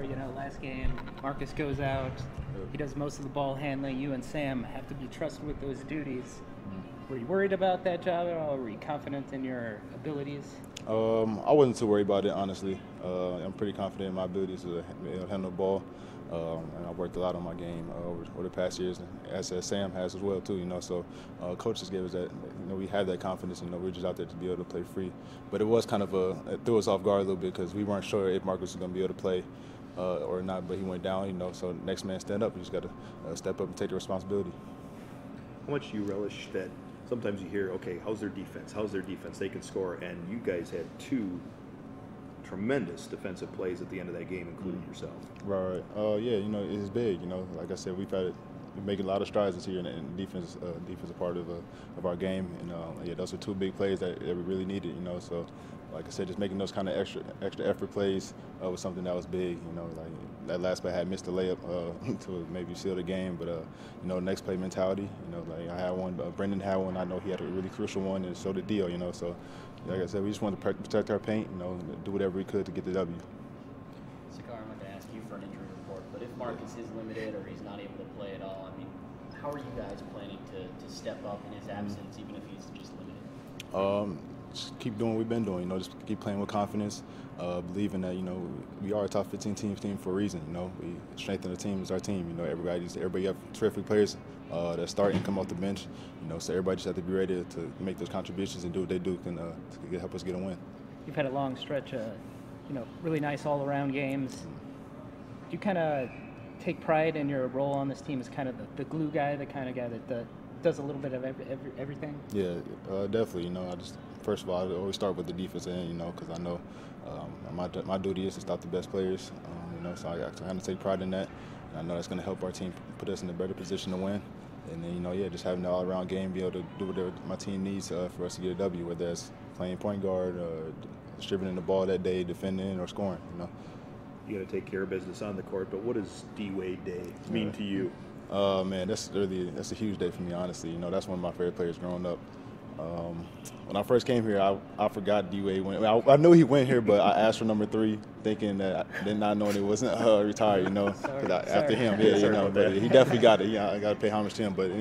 You know, last game, Marcus goes out. He does most of the ball handling. You and Sam have to be trusted with those duties. Were you worried about that job at all? Were you confident in your abilities? I wasn't too worried about it, honestly. I'm pretty confident in my abilities to handle the ball. And I worked a lot on my game over the past years, as Sam has as well too. So coaches gave us that. We had that confidence. We were just out there to be able to play free. But it was kind of it threw us off guard a little bit because we weren't sure if Marcus was going to be able to play or not. But he went down. So next man stand up. You just got to step up and take the responsibility. How much do you relish that? Sometimes you hear, okay, how's their defense? How's their defense? They can score, and you guys had two tremendous defensive plays at the end of that game, including yourself. Right. Yeah. It's big. Like I said, we're making a lot of strides this year, and defense is a part of our game. And yeah, those are two big plays that we really needed. So, like I said, just making those kind of extra effort plays was something that was big. Like that last play I had missed the layup to maybe seal the game, but next play mentality. Like I had one, Brendan had one. I know he had a really crucial one, and so did Dio. So, like I said, we just wanted to protect our paint. Do whatever we could to get the W. Sacar, I wanted to ask you for an injury report, but if Marcus is limited or he's not able to play at all, I mean, how are you guys planning to step up in his absence, even if he's just limited? Just keep doing what we've been doing. Just keep playing with confidence, believing that we are a top 15 team for a reason. We strengthen the team is our team. Everybody have terrific players that start and come off the bench. So everybody just have to be ready to make those contributions and do what they do to help us get a win. You've had a long stretch of, really nice all-around games. Do you kind of take pride in your role on this team as kind of the glue guy, the kind of guy that does a little bit of everything? Yeah, definitely. First of all, I always start with the defense end, because I know my duty is to stop the best players. So I kind of take pride in that. And I know that's going to help our team put us in a better position to win. And then, just having the all-around game, be able to do whatever my team needs for us to get a W, whether that's playing point guard, distributing the ball that day, defending, or scoring. You got to take care of business on the court, but what does D-Wade Day mean to you? Man, that's a huge day for me, honestly. That's one of my favorite players growing up. When I first came here, I forgot D-Wade went. I knew he went here, but I asked for number 3, thinking that I did not know he wasn't retired. After him, but he definitely got it. I got to pay homage to him. But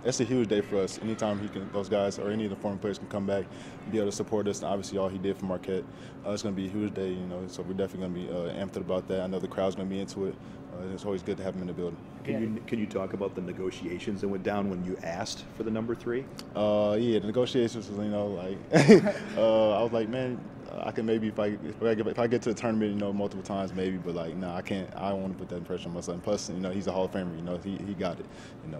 that's a huge day for us. Anytime those guys or any of the former players can come back, and be able to support us. And obviously, all he did for Marquette, it's going to be a huge day. So we're definitely going to be amped about that. I know the crowd's going to be into it. It's always good to have him in the building. Can you talk about the negotiations that went down when you asked for the number 3? Yeah, the negotiations was, I was like, man, I can maybe if I get to the tournament, multiple times maybe, but I can't. I don't want to put that impression on my son. Plus, he's a Hall of Famer. He got it.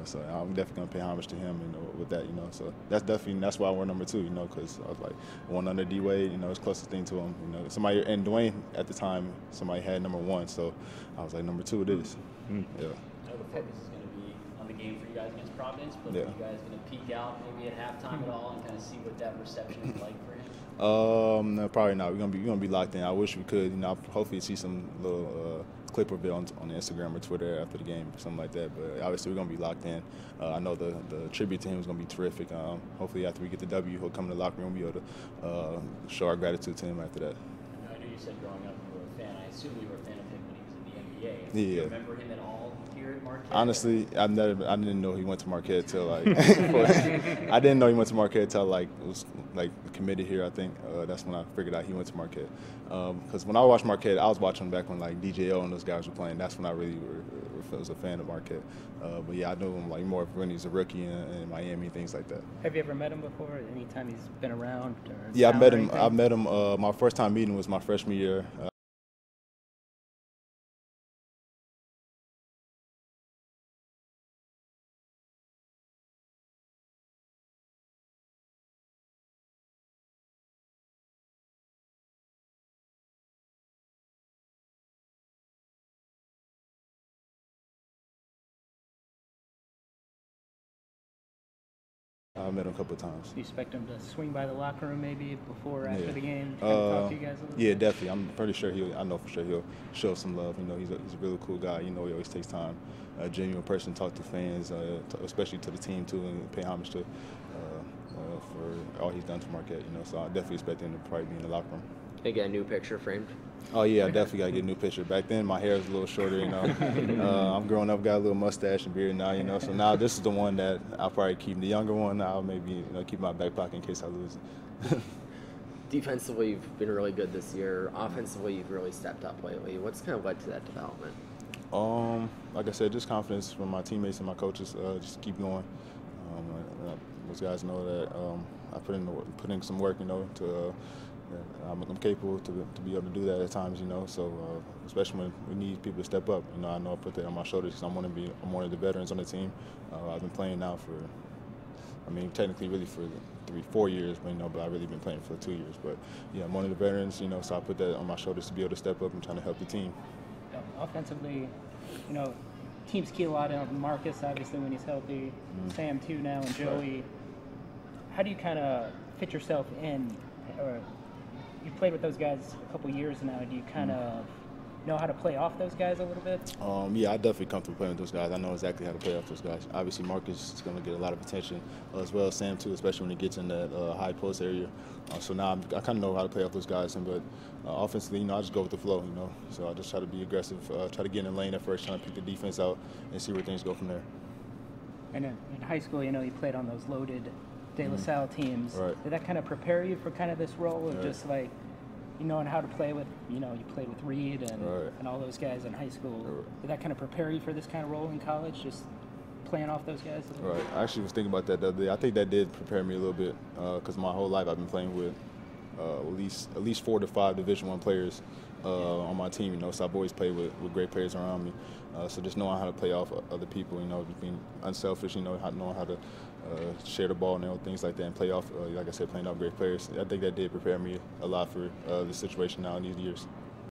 So I'm definitely gonna pay homage to him. With that. So that's why we're number 2. Because I was like one under D Wade. It's closest thing to him. Somebody and Dwyane at the time, somebody had number 1. So I was like number 2 it is. Yeah. I know the focus is going to be on the game for you guys against Providence, but are you guys going to peek out maybe at halftime at all and kind of see what that reception is like for him? No, probably not. We're gonna be locked in. I wish we could. Hopefully see some little clip of it on Instagram or Twitter after the game or something like that. But obviously we're gonna be locked in. I know the tribute to him is gonna be terrific. Hopefully after we get the W, he'll come in the locker room and be able to show our gratitude to him after that. I know you said growing up you were a fan. I assume you were a fan of him when he was in the NBA. Yeah. Do you remember him at all here at Marquette? Honestly, I didn't know he went to Marquette till I didn't know he went to Marquette till was committed here. I think that's when I figured out he went to Marquette. Because when I watched Marquette, I was watching back when DJO and those guys were playing. That's when I really was a fan of Marquette. But yeah, I knew him more when he's a rookie in Miami, things like that. Have you ever met him before? Anytime he's been around? Yeah, I met him. My first time meeting was my freshman year. I met him a couple of times. Do you expect him to swing by the locker room maybe before or after the game to talk to you guys a little bit? Yeah, definitely. I'm pretty sure I know for sure he'll show some love. He's a really cool guy. He always takes time, a genuine person to talk to fans, especially to the team too, and pay homage to for all he's done to Marquette. So I definitely expect him to probably be in the locker room. They get a new picture framed. Oh yeah, I definitely gotta get a new picture. Back then my hair was a little shorter, you know. I'm growing up, got a little mustache and beard now, you know. So now this is the one that I'll probably keep. The younger one, I'll maybe keep in my back pocket in case I lose it. Defensively, you've been really good this year. Offensively, you've really stepped up lately. What's kind of led to that development? Like I said, just confidence from my teammates and my coaches. Just keep going. Those guys know that I put in some work, you know. I'm capable to be able to do that at times, you know. So especially when we need people to step up, you know, I know I put that on my shoulders because I'm one of the veterans on the team. I've been playing now for, technically really for 4 years, but I've really been playing for 2 years. But yeah, I'm one of the veterans, you know, so I put that on my shoulders to be able to step up and trying to help the team. Offensively, teams key a lot on Marcus, obviously, when he's healthy. Sam, too, now, and Joey. Right. How do you kind of fit yourself in? Or you played with those guys a couple years now. Do you kind of know how to play off those guys a little bit? Yeah, I definitely comfortable playing with those guys. I know exactly how to play off those guys. Obviously, Marcus is going to get a lot of attention, as well as Sam, too, especially when he gets in that high post area. So now I kind of know how to play off those guys. But offensively, I just go with the flow, So I just try to be aggressive, try to get in the lane at first, trying to pick the defense out and see where things go from there. And in high school, you played on those loaded De La Salle teams. Right. Did that kind of prepare you for kind of this role of Right. just like, knowing how to play with, you played with Reed Right. and all those guys in high school. Right. Did that kind of prepare you for this kind of role in college, just playing off those guys? Right. I actually was thinking about that the other day. I think that did prepare me a little bit because my whole life I've been playing with at least 4 to 5 Division I players on my team, So I've always played with great players around me. So just knowing how to play off other people, just being unselfish, knowing how to share the ball and things like that, and play off, like I said, playing off great players. I think that did prepare me a lot for the situation now in these years.